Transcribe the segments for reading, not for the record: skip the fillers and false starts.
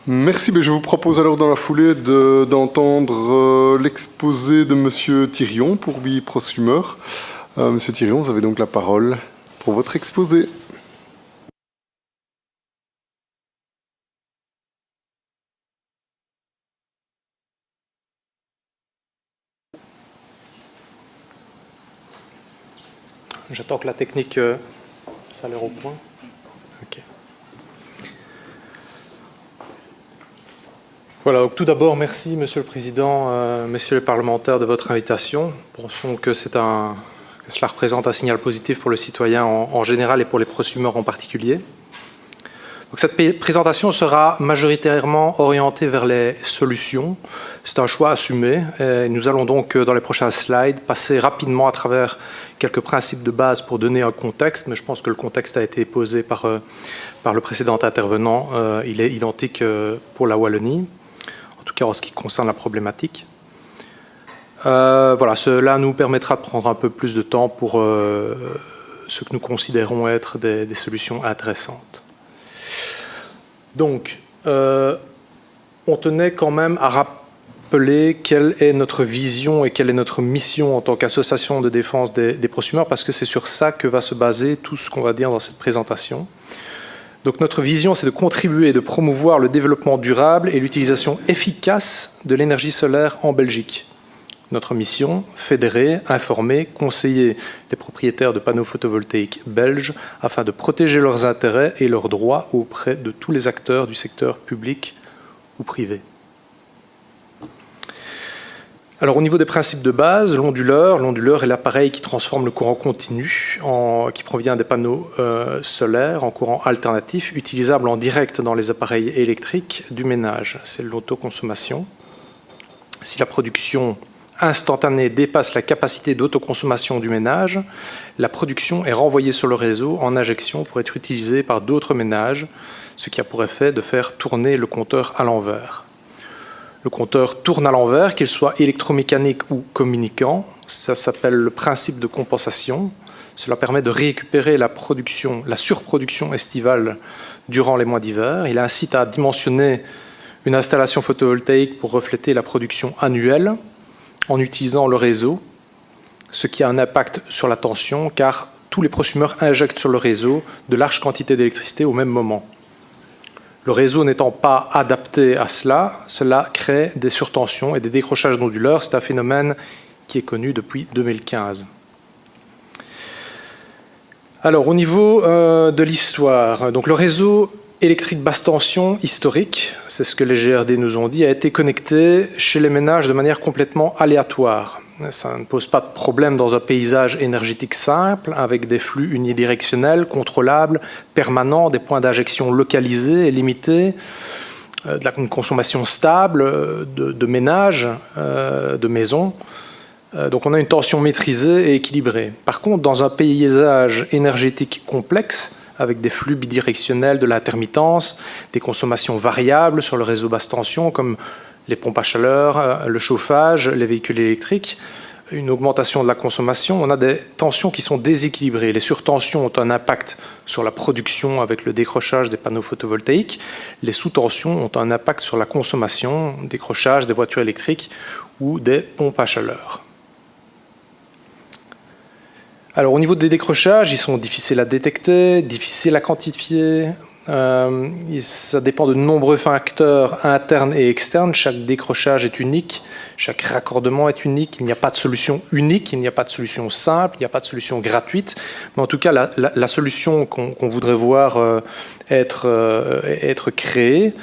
Merci, mais je vous propose alors dans la foulée d'entendre l'exposé de Monsieur Thirion pour BeProsumer. Monsieur Thirion, vous avez donc la parole pour votre exposé. J'attends que la technique s'alère au point. Ok. Voilà, donc tout d'abord, merci Monsieur le Président, Messieurs les parlementaires de votre invitation. Nous pensons que cela représente un signal positif pour le citoyen en général et pour les prosumeurs en particulier. Donc cette présentation sera majoritairement orientée vers les solutions. C'est un choix assumé. Et nous allons donc, dans les prochains slides, passer rapidement à travers quelques principes de base pour donner un contexte, mais je pense que le contexte a été posé par le précédent intervenant. Il est identique pour la Wallonie, en tout cas en ce qui concerne la problématique. Voilà, cela nous permettra de prendre un peu plus de temps pour ce que nous considérons être des solutions intéressantes. Donc, on tenait quand même à rappeler quelle est notre vision et quelle est notre mission en tant qu'association de défense des prosumeurs, parce que c'est sur ça que va se baser tout ce qu'on va dire dans cette présentation. Donc notre vision, c'est de contribuer et de promouvoir le développement durable et l'utilisation efficace de l'énergie solaire en Belgique. Notre mission, fédérer, informer, conseiller les propriétaires de panneaux photovoltaïques belges afin de protéger leurs intérêts et leurs droits auprès de tous les acteurs du secteur public ou privé. Alors au niveau des principes de base, l'onduleur est l'appareil qui transforme le courant continu qui provient des panneaux solaires en courant alternatif utilisable en direct dans les appareils électriques du ménage. C'est l'autoconsommation. Si la production instantanée dépasse la capacité d'autoconsommation du ménage, la production est renvoyée sur le réseau en injection pour être utilisée par d'autres ménages, ce qui a pour effet de faire tourner le compteur à l'envers. Le compteur tourne à l'envers, qu'il soit électromécanique ou communicant. Ça s'appelle le principe de compensation. Cela permet de récupérer la surproduction estivale durant les mois d'hiver. Il incite à dimensionner une installation photovoltaïque pour refléter la production annuelle en utilisant le réseau, ce qui a un impact sur la tension, car tous les prosumeurs injectent sur le réseau de larges quantités d'électricité au même moment. Le réseau n'étant pas adapté à cela, cela crée des surtensions et des décrochages d'onduleurs. C'est un phénomène qui est connu depuis 2015. Alors, au niveau de l'histoire, donc le réseau électrique basse tension historique, c'est ce que les GRD nous ont dit, a été connecté chez les ménages de manière complètement aléatoire. Ça ne pose pas de problème dans un paysage énergétique simple, avec des flux unidirectionnels, contrôlables, permanents, des points d'injection localisés et limités, une consommation stable de ménages, de maisons. Donc on a une tension maîtrisée et équilibrée. Par contre, dans un paysage énergétique complexe, avec des flux bidirectionnels, de l'intermittence, des consommations variables sur le réseau basse tension, comme les pompes à chaleur, le chauffage, les véhicules électriques, une augmentation de la consommation, on a des tensions qui sont déséquilibrées. Les surtensions ont un impact sur la production avec le décrochage des panneaux photovoltaïques. Les sous-tensions ont un impact sur la consommation, décrochage des voitures électriques ou des pompes à chaleur. Alors, au niveau des décrochages, ils sont difficiles à détecter, difficiles à quantifier. Ça dépend de nombreux facteurs internes et externes. Chaque décrochage est unique, chaque raccordement est unique. Il n'y a pas de solution unique, il n'y a pas de solution simple, il n'y a pas de solution gratuite. Mais en tout cas, la solution qu'on voudrait voir être créée,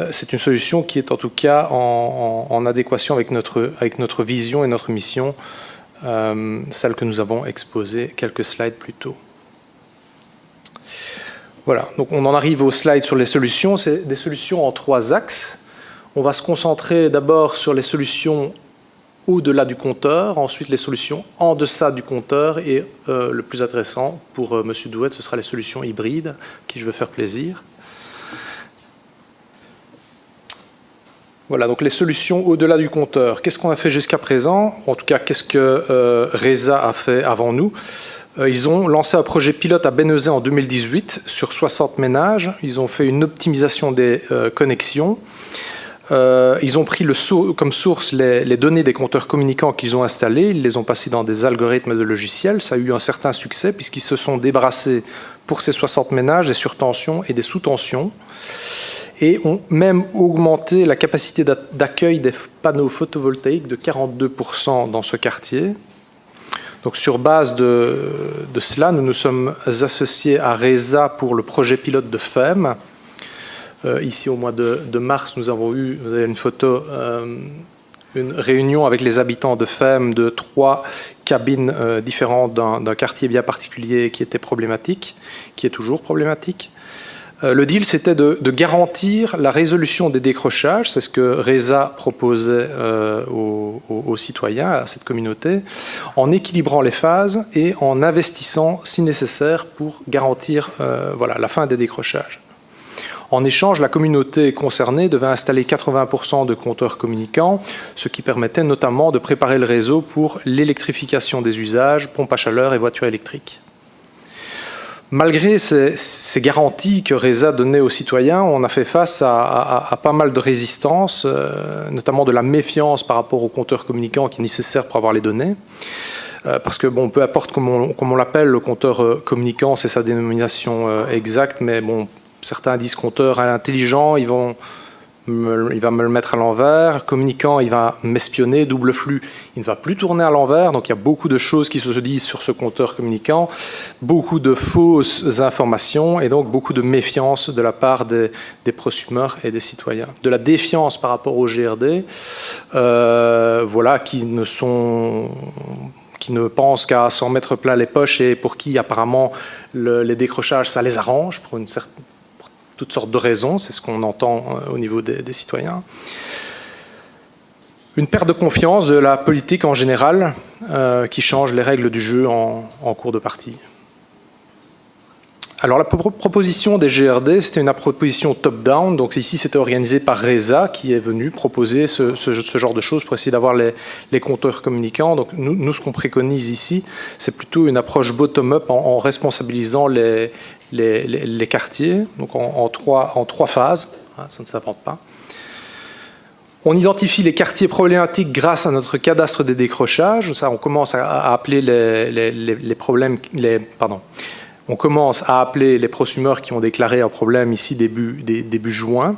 c'est une solution qui est en tout cas en adéquation avec notre vision et notre mission, celle que nous avons exposée quelques slides plus tôt. Voilà, donc on en arrive au slide sur les solutions. C'est des solutions en 3 axes. On va se concentrer d'abord sur les solutions au-delà du compteur, ensuite les solutions en deçà du compteur et le plus intéressant pour M. Douet, ce sera les solutions hybrides, à qui je veux faire plaisir. Voilà, donc les solutions au-delà du compteur. Qu'est-ce qu'on a fait jusqu'à présent? En tout cas, qu'est-ce que RESA a fait avant nous? Ils ont lancé un projet pilote à Bénezet en 2018 sur 60 ménages. Ils ont fait une optimisation des connexions. Ils ont pris comme source les données des compteurs communicants qu'ils ont installés. Ils les ont passés dans des algorithmes de logiciels. Ça a eu un certain succès puisqu'ils se sont débarrassés pour ces 60 ménages des surtensions et des sous-tensions. Et ont même augmenté la capacité d'accueil des panneaux photovoltaïques de 42% dans ce quartier. Donc, sur base de cela, nous nous sommes associés à RESA pour le projet pilote de FEM. Ici, au mois de mars, nous avons eu, vous avez une photo, une réunion avec les habitants de FEM de 3 cabines différentes d'un quartier bien particulier qui était problématique, qui est toujours problématique. Le deal, c'était de garantir la résolution des décrochages. C'est ce que RESA proposait aux citoyens, à cette communauté, en équilibrant les phases et en investissant, si nécessaire, pour garantir la fin des décrochages. En échange, la communauté concernée devait installer 80% de compteurs communicants, ce qui permettait notamment de préparer le réseau pour l'électrification des usages, pompes à chaleur et voitures électriques. Malgré ces garanties que RESA donnait aux citoyens, on a fait face à pas mal de résistance, notamment de la méfiance par rapport aux compteurs communicants qui est nécessaire pour avoir les données. Parce que, bon, peu importe comment on l'appelle, le compteur communicant, c'est sa dénomination exacte, mais bon, certains disent compteur intelligent, il va me le mettre à l'envers. Communicant, il va m'espionner. Double flux, il ne va plus tourner à l'envers. Donc il y a beaucoup de choses qui se disent sur ce compteur communicant, beaucoup de fausses informations et donc beaucoup de méfiance de la part des prosumeurs et des citoyens. De la défiance par rapport au GRD, qui ne pensent qu'à s'en mettre plein les poches et pour qui apparemment les décrochages, ça les arrange pour toutes sortes de raisons, c'est ce qu'on entend au niveau des citoyens. Une perte de confiance de la politique en général qui change les règles du jeu en cours de partie. Alors la proposition des GRD, c'était une proposition top-down, donc ici c'était organisé par RESA qui est venu proposer ce genre de choses pour essayer d'avoir les compteurs communicants. Donc nous ce qu'on préconise ici, c'est plutôt une approche bottom-up en responsabilisant les quartiers, donc en trois phases, ça ne s'invente pas. On identifie les quartiers problématiques grâce à notre cadastre des décrochages. Ça, on commence à appeler on commence à appeler les prosumeurs qui ont déclaré un problème ici début juin.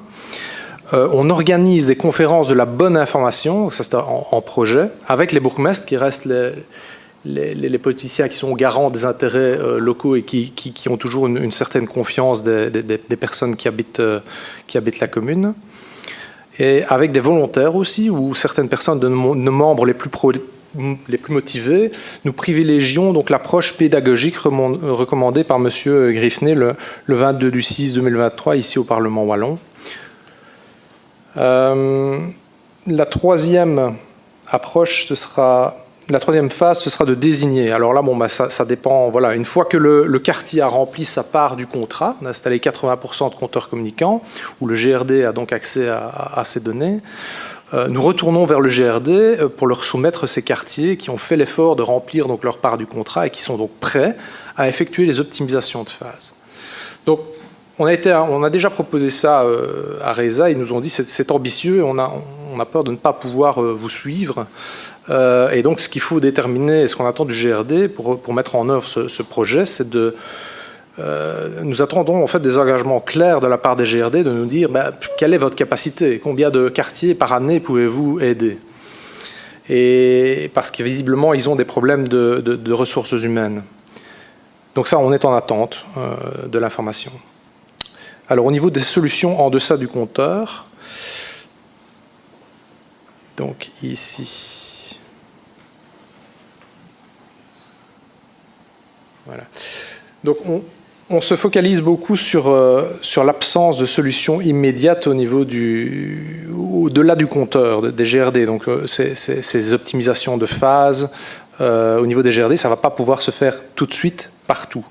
On organise des conférences de la bonne information, ça c'est en projet, avec les bourgmestres qui restent les politiciens qui sont garants des intérêts locaux et qui ont toujours une certaine confiance des personnes qui habitent la commune. Et avec des volontaires aussi, où certaines personnes de nos membres les plus motivés, nous privilégions donc l'approche pédagogique recommandée par M. Griffney le 22/6/2023 ici au Parlement wallon. La troisième phase, ce sera de désigner. Alors là, ça dépend. Voilà, une fois que le quartier a rempli sa part du contrat, on a installé 80% de compteurs communicants, où le GRD a donc accès à ces données, nous retournons vers le GRD pour leur soumettre ces quartiers qui ont fait l'effort de remplir donc leur part du contrat et qui sont donc prêts à effectuer les optimisations de phase. Donc, on a déjà proposé ça à RESA. Ils nous ont dit c'est ambitieux et on a peur de ne pas pouvoir vous suivre. Et donc, ce qu'il faut déterminer et ce qu'on attend du GRD pour mettre en œuvre ce projet, c'est de... nous attendons en fait des engagements clairs de la part des GRD de nous dire quelle est votre capacité, combien de quartiers par année pouvez-vous aider. Et parce que visiblement, ils ont des problèmes de ressources humaines. Donc ça, on est en attente de l'information. Alors, au niveau des solutions en deçà du compteur, donc ici, voilà. Donc, on se focalise beaucoup sur l'absence de solutions immédiates au niveau au-delà du compteur, des GRD. Donc, ces optimisations de phase, au niveau des GRD, ça ne va pas pouvoir se faire tout de suite, partout.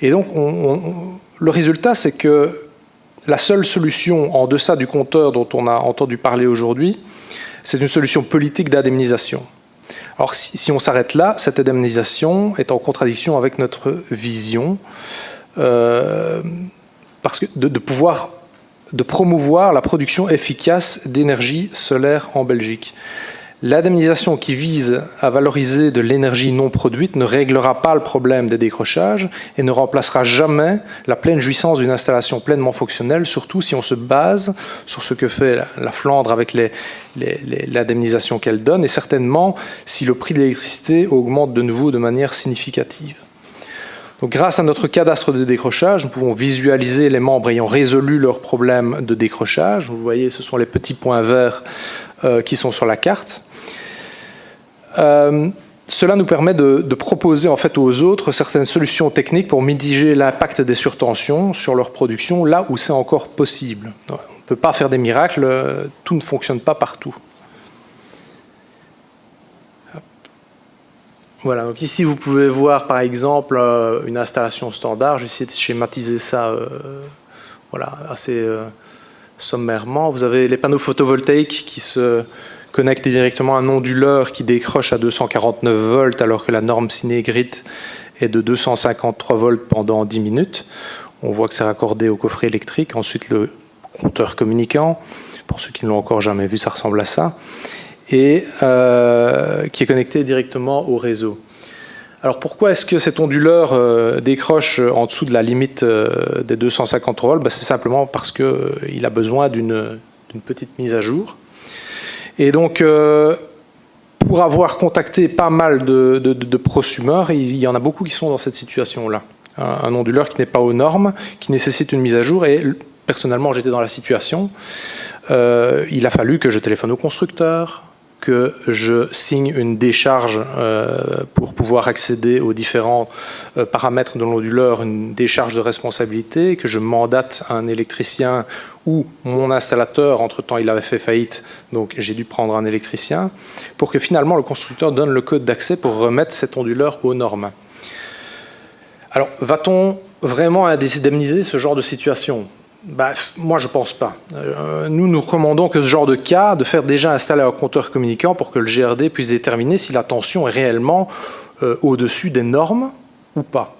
Et donc, le résultat, c'est que la seule solution en deçà du compteur dont on a entendu parler aujourd'hui, c'est une solution politique d'indemnisation. Alors si on s'arrête là, cette indemnisation est en contradiction avec notre vision parce que de promouvoir la production efficace d'énergie solaire en Belgique. L'indemnisation qui vise à valoriser de l'énergie non produite ne réglera pas le problème des décrochages et ne remplacera jamais la pleine jouissance d'une installation pleinement fonctionnelle, surtout si on se base sur ce que fait la Flandre avec l'indemnisation qu'elle donne et certainement si le prix de l'électricité augmente de nouveau de manière significative. Donc, grâce à notre cadastre de décrochage, nous pouvons visualiser les membres ayant résolu leurs problèmes de décrochage. Vous voyez, ce sont les petits points verts qui sont sur la carte. Cela nous permet de proposer en fait aux autres certaines solutions techniques pour mitiger l'impact des surtensions sur leur production, là où c'est encore possible. On ne peut pas faire des miracles, tout ne fonctionne pas partout. Voilà, donc ici vous pouvez voir par exemple une installation standard. Je vais essayer de schématiser ça voilà, assez sommairement. Vous avez les panneaux photovoltaïques qui se connectent directement à un onduleur qui décroche à 249 volts alors que la norme Cinegrid est de 253 volts pendant 10 minutes. On voit que c'est raccordé au coffret électrique. Ensuite le compteur communicant, pour ceux qui ne l'ont encore jamais vu, ça ressemble à ça, et qui est connecté directement au réseau. Alors pourquoi est-ce que cet onduleur décroche en dessous de la limite des 253 volts? C'est simplement parce qu'il a besoin d'une petite mise à jour. Et donc, pour avoir contacté pas mal de prosumeurs, il y en a beaucoup qui sont dans cette situation-là. Un onduleur qui n'est pas aux normes, qui nécessite une mise à jour. Et personnellement, j'étais dans la situation. Il a fallu que je téléphone au constructeur, que je signe une décharge pour pouvoir accéder aux différents paramètres de l'onduleur, une décharge de responsabilité, que je mandate un électricien ou mon installateur, entre-temps il avait fait faillite, donc j'ai dû prendre un électricien, pour que finalement le constructeur donne le code d'accès pour remettre cet onduleur aux normes. Alors, va-t-on vraiment indemniser ce genre de situation ? Moi, je ne pense pas. Nous recommandons que ce genre de cas, de faire déjà installer un compteur communicant pour que le GRD puisse déterminer si la tension est réellement au-dessus des normes ou pas,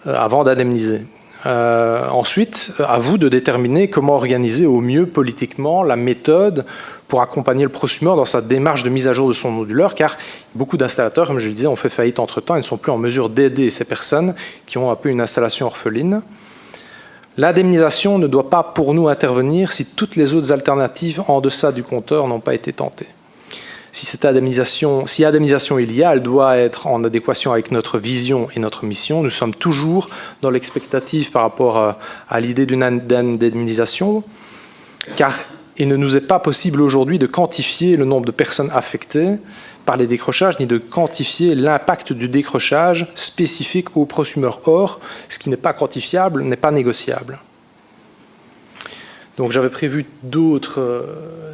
avant d'indemniser. Ensuite, à vous de déterminer comment organiser au mieux politiquement la méthode pour accompagner le prosumeur dans sa démarche de mise à jour de son onduleur, car beaucoup d'installateurs, comme je le disais, ont fait faillite entre-temps et ne sont plus en mesure d'aider ces personnes qui ont un peu une installation orpheline. L'indemnisation ne doit pas pour nous intervenir si toutes les autres alternatives en deçà du compteur n'ont pas été tentées. Si indemnisation il y a, elle doit être en adéquation avec notre vision et notre mission. Nous sommes toujours dans l'expectative par rapport à l'idée d'une indemnisation, car il ne nous est pas possible aujourd'hui de quantifier le nombre de personnes affectées par les décrochages, ni de quantifier l'impact du décrochage spécifique au prosumeur. Or, ce qui n'est pas quantifiable n'est pas négociable. Donc j'avais prévu d'autres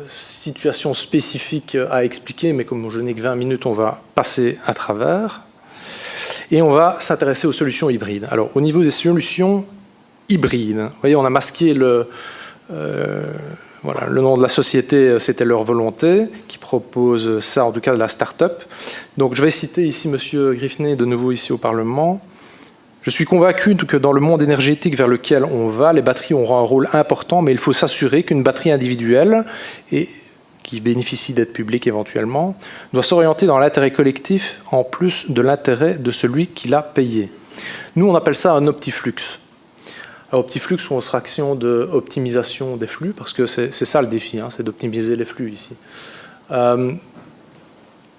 situations spécifiques à expliquer, mais comme je n'ai que 20 minutes, on va passer à travers. Et on va s'intéresser aux solutions hybrides. Alors, au niveau des solutions hybrides, vous voyez, on a masqué voilà, le nom de la société, c'était Leur Volonté, qui propose ça, en tout cas de la start-up. Donc je vais citer ici M. Griffney, de nouveau ici au Parlement. Je suis convaincu que dans le monde énergétique vers lequel on va, les batteries auront un rôle important, mais il faut s'assurer qu'une batterie individuelle, et qui bénéficie d'aide publique éventuellement, doit s'orienter dans l'intérêt collectif en plus de l'intérêt de celui qui l'a payé. Nous, on appelle ça un optiflux. Optiflux ou abstraction d'optimisation des flux, parce que c'est ça le défi, c'est d'optimiser les flux ici.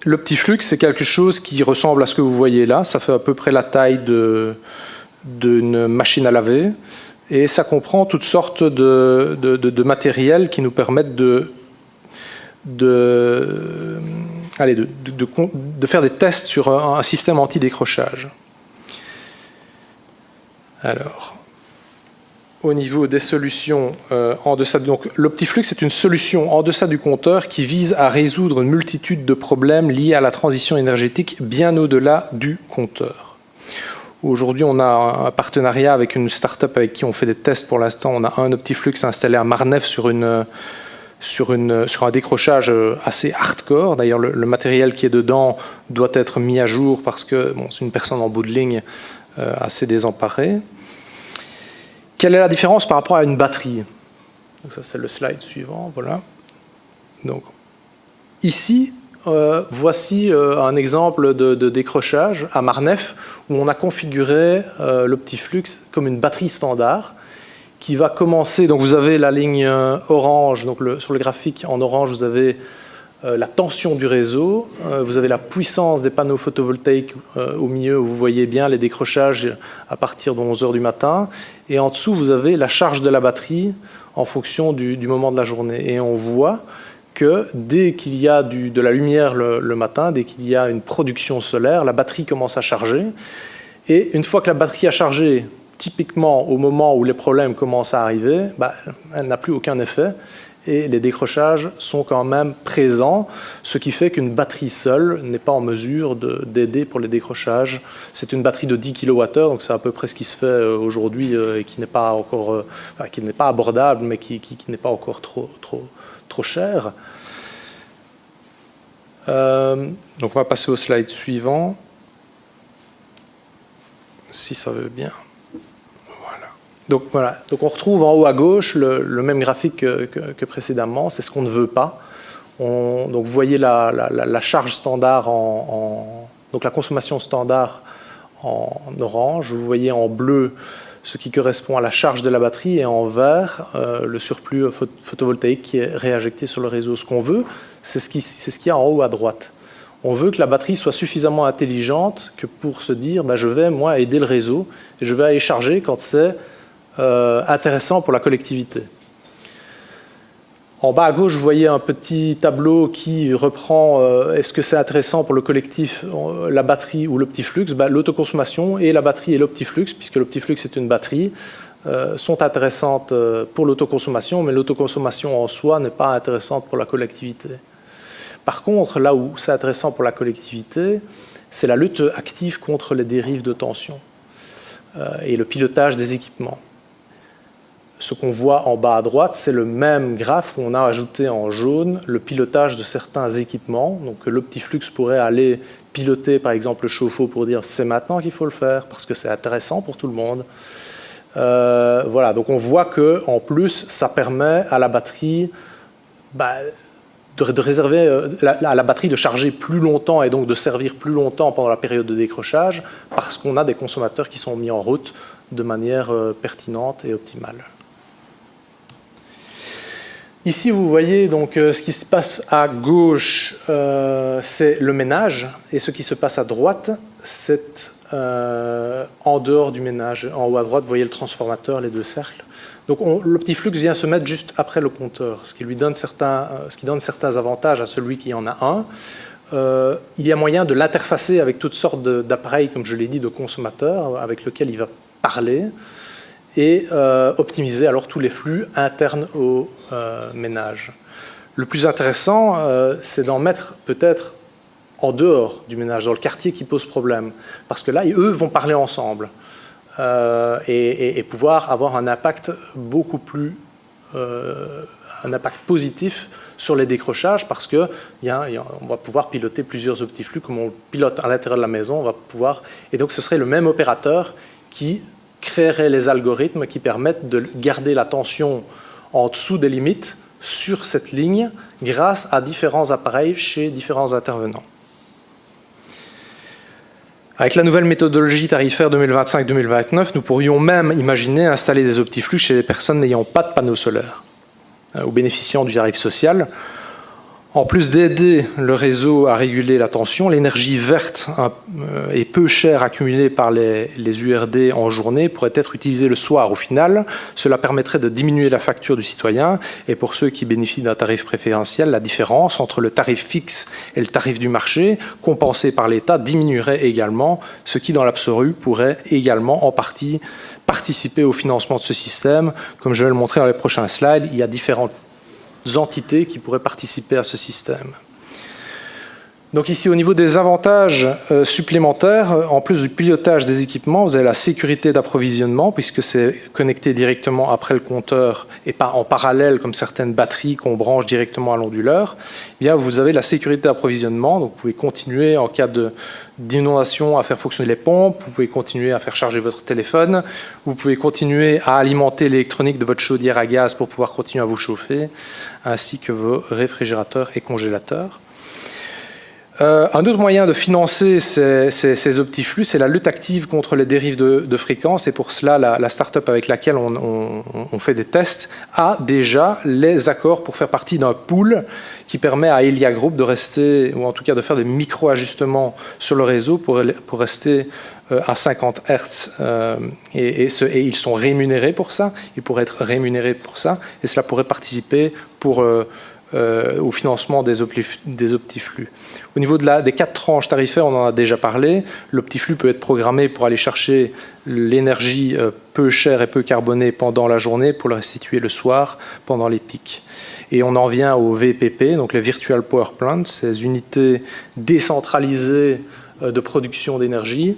L'optiflux, c'est quelque chose qui ressemble à ce que vous voyez là. Ça fait à peu près la taille d'une machine à laver, et ça comprend toutes sortes de matériels qui nous permettent de faire des tests sur un système anti-décrochage. Alors, au niveau des solutions en deçà, donc l'optiflux est une solution en deçà du compteur qui vise à résoudre une multitude de problèmes liés à la transition énergétique bien au-delà du compteur. Aujourd'hui, on a un partenariat avec une start-up avec qui on fait des tests pour l'instant. On a un optiflux installé à Marneffe sur une sur un décrochage assez hardcore. D'ailleurs, le matériel qui est dedans doit être mis à jour parce que bon, c'est une personne en bout de ligne assez désemparée. Quelle est la différence par rapport à une batterie? Donc ça, c'est le slide suivant. Voilà. Donc, ici, voici un exemple de décrochage à Marneffe où on a configuré l'Optiflux comme une batterie standard qui va commencer. Donc vous avez la ligne orange, donc sur le graphique en orange, vous avez la tension du réseau, vous avez la puissance des panneaux photovoltaïques au milieu, où vous voyez bien les décrochages à partir de 11 h du matin, et en dessous vous avez la charge de la batterie en fonction du moment de la journée. Et on voit que dès qu'il y a de la lumière le matin, dès qu'il y a une production solaire, la batterie commence à charger, et une fois que la batterie a chargé, typiquement au moment où les problèmes commencent à arriver, elle n'a plus aucun effet, et les décrochages sont quand même présents, ce qui fait qu'une batterie seule n'est pas en mesure d'aider pour les décrochages. C'est une batterie de 10 kWh, donc c'est à peu près ce qui se fait aujourd'hui et qui n'est pas encore, qui n'est pas abordable, mais qui n'est pas encore trop cher. Donc on va passer au slide suivant, si ça veut bien. Donc voilà, donc on retrouve en haut à gauche le même graphique que précédemment, c'est ce qu'on ne veut pas. Donc vous voyez la charge standard, donc la consommation standard en orange, vous voyez en bleu ce qui correspond à la charge de la batterie, et en vert le surplus photovoltaïque qui est réinjecté sur le réseau. Ce qu'on veut, c'est ce qu'il y a en haut à droite. On veut que la batterie soit suffisamment intelligente que pour se dire je vais moi aider le réseau et je vais aller charger quand c'est intéressant pour la collectivité. En bas à gauche, vous voyez un petit tableau qui reprend est-ce que c'est intéressant pour le collectif, la batterie ou l'Optiflux. L'autoconsommation et la batterie et l'Optiflux, puisque l'Optiflux est une batterie, sont intéressantes pour l'autoconsommation, mais l'autoconsommation en soi n'est pas intéressante pour la collectivité. Par contre, là où c'est intéressant pour la collectivité, c'est la lutte active contre les dérives de tension et le pilotage des équipements. Ce qu'on voit en bas à droite, c'est le même graphe où on a ajouté en jaune le pilotage de certains équipements. Donc l'Optiflux pourrait aller piloter par exemple le chauffe-eau pour dire c'est maintenant qu'il faut le faire parce que c'est intéressant pour tout le monde. Voilà, donc on voit qu'en plus ça permet à la batterie de réserver à la batterie de charger plus longtemps et donc de servir plus longtemps pendant la période de décrochage parce qu'on a des consommateurs qui sont mis en route de manière pertinente et optimale. Ici, vous voyez donc ce qui se passe à gauche, c'est le ménage, et ce qui se passe à droite, c'est en dehors du ménage. En haut à droite, vous voyez le transformateur, les deux cercles. Donc l'Optiflux vient se mettre juste après le compteur, ce qui donne certains avantages à celui qui en a un. Il y a moyen de l'interfacer avec toutes sortes d'appareils, comme je l'ai dit, de consommateurs, avec lesquels il va parler, et optimiser alors tous les flux internes au ménage. Le plus intéressant, c'est d'en mettre peut-être en dehors du ménage, dans le quartier qui pose problème, parce que là, eux vont parler ensemble et pouvoir avoir un impact beaucoup plus un impact positif sur les décrochages, parce que on va pouvoir piloter plusieurs Optiflux comme on pilote à l'intérieur de la maison, on va pouvoir, et donc ce serait le même opérateur qui créerait les algorithmes qui permettent de garder la tension en dessous des limites sur cette ligne grâce à différents appareils chez différents intervenants. Avec la nouvelle méthodologie tarifaire 2025-2029, nous pourrions même imaginer installer des Optiflux chez les personnes n'ayant pas de panneaux solaires ou bénéficiant du tarif social. En plus d'aider le réseau à réguler la tension, l'énergie verte et peu chère accumulée par les URD en journée pourrait être utilisée le soir. Au final, cela permettrait de diminuer la facture du citoyen, et pour ceux qui bénéficient d'un tarif préférentiel, la différence entre le tarif fixe et le tarif du marché, compensé par l'État, diminuerait également, ce qui dans l'absolu pourrait également en partie participer au financement de ce système. Comme je vais le montrer dans les prochains slides, il y a différentes entités qui pourraient participer à ce système. Donc ici, au niveau des avantages supplémentaires, en plus du pilotage des équipements, vous avez la sécurité d'approvisionnement, puisque c'est connecté directement après le compteur et pas en parallèle comme certaines batteries qu'on branche directement à l'onduleur. Eh bien, vous avez la sécurité d'approvisionnement, donc vous pouvez continuer en cas d'inondation à faire fonctionner les pompes, vous pouvez continuer à faire charger votre téléphone, vous pouvez continuer à alimenter l'électronique de votre chaudière à gaz pour pouvoir continuer à vous chauffer, ainsi que vos réfrigérateurs et congélateurs. Un autre moyen de financer ces optiflux, c'est la lutte active contre les dérives de fréquence. Et pour cela, la start-up avec laquelle on fait des tests a déjà les accords pour faire partie d'un pool qui permet à Elia Group de rester, ou en tout cas de faire des micro-ajustements sur le réseau pour rester à 50 Hz. Et ils sont rémunérés pour ça. Ils pourraient être rémunérés pour ça. Et cela pourrait participer au financement des optiflux. Au niveau des 4 tranches tarifaires, on en a déjà parlé. L'optiflux peut être programmé pour aller chercher l'énergie peu chère et peu carbonée pendant la journée pour le restituer le soir pendant les pics. Et on en vient au VPP, donc les Virtual Power Plants, ces unités décentralisées de production d'énergie,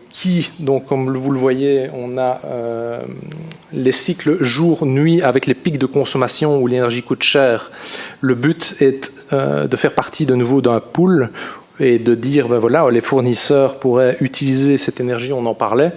qui, donc, comme vous le voyez, on a les cycles jour-nuit avec les pics de consommation où l'énergie coûte cher. Le but est de faire partie de nouveau d'un pool et de dire, ben voilà, les fournisseurs pourraient utiliser cette énergie, on en parlait,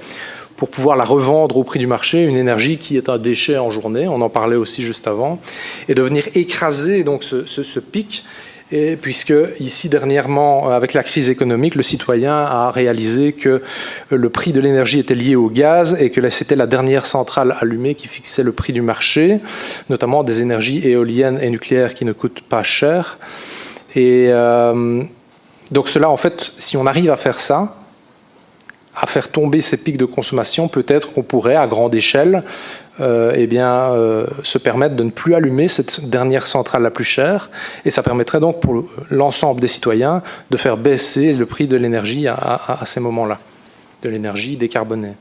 pour pouvoir la revendre au prix du marché, une énergie qui est un déchet en journée, on en parlait aussi juste avant, et de venir écraser donc ce pic. Et puisque ici, dernièrement, avec la crise économique, le citoyen a réalisé que le prix de l'énergie était lié au gaz et que c'était la dernière centrale allumée qui fixait le prix du marché, notamment des énergies éoliennes et nucléaires qui ne coûtent pas cher. Et donc cela, en fait, si on arrive à faire ça, à faire tomber ces pics de consommation, peut-être qu'on pourrait, à grande échelle, se permettre de ne plus allumer cette dernière centrale la plus chère. Et ça permettrait donc pour l'ensemble des citoyens de faire baisser le prix de l'énergie à ces moments-là, de l'énergie décarbonée.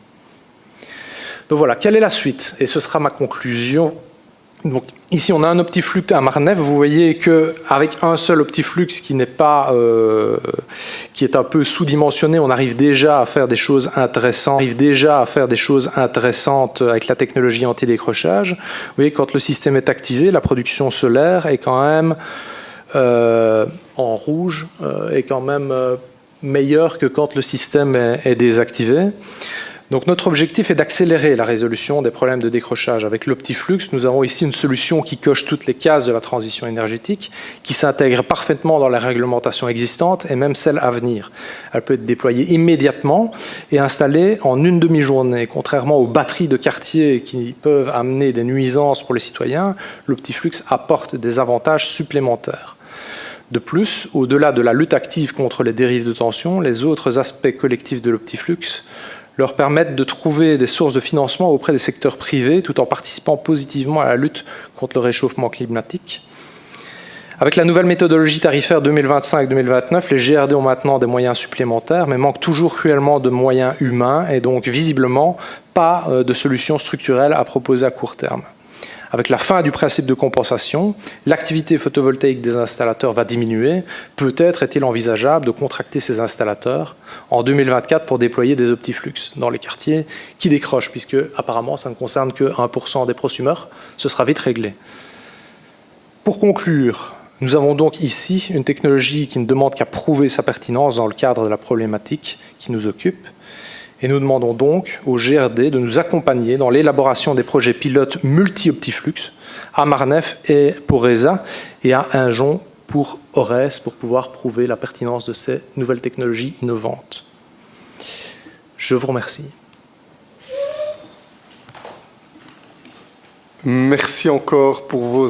Donc voilà, quelle est la suite? Et ce sera ma conclusion. Donc, ici, on a un optiflux à Marneffe. Vous voyez qu'avec un seul optiflux qui est un peu sous-dimensionné, on arrive déjà à faire des choses intéressantes. Avec la technologie anti-décrochage. Vous voyez, quand le système est activé, la production solaire est quand même en rouge, est quand même meilleure que quand le système est désactivé. Donc notre objectif est d'accélérer la résolution des problèmes de décrochage. Avec l'optiflux, nous avons ici une solution qui coche toutes les cases de la transition énergétique, qui s'intègre parfaitement dans la réglementation existante et même celle à venir. Elle peut être déployée immédiatement et installée en une demi-journée. Contrairement aux batteries de quartier qui peuvent amener des nuisances pour les citoyens, l'optiflux apporte des avantages supplémentaires. De plus, au-delà de la lutte active contre les dérives de tension, les autres aspects collectifs de l'optiflux leur permettent de trouver des sources de financement auprès des secteurs privés tout en participant positivement à la lutte contre le réchauffement climatique. Avec la nouvelle méthodologie tarifaire 2025-2029, les GRD ont maintenant des moyens supplémentaires, mais manquent toujours cruellement de moyens humains et donc visiblement pas de solutions structurelles à proposer à court terme. Avec la fin du principe de compensation, l'activité photovoltaïque des installateurs va diminuer. Peut-être est-il envisageable de contracter ces installateurs en 2024 pour déployer des optiflux dans les quartiers qui décrochent, puisque apparemment ça ne concerne que 1% des prosumeurs. Ce sera vite réglé. Pour conclure, nous avons donc ici une technologie qui ne demande qu'à prouver sa pertinence dans le cadre de la problématique qui nous occupe. Et nous demandons donc au GRD de nous accompagner dans l'élaboration des projets pilotes multi-optiflux à Marneffe et pour RESA et à Injon pour ORES pour pouvoir prouver la pertinence de ces nouvelles technologies innovantes. Je vous remercie. Merci encore pour vos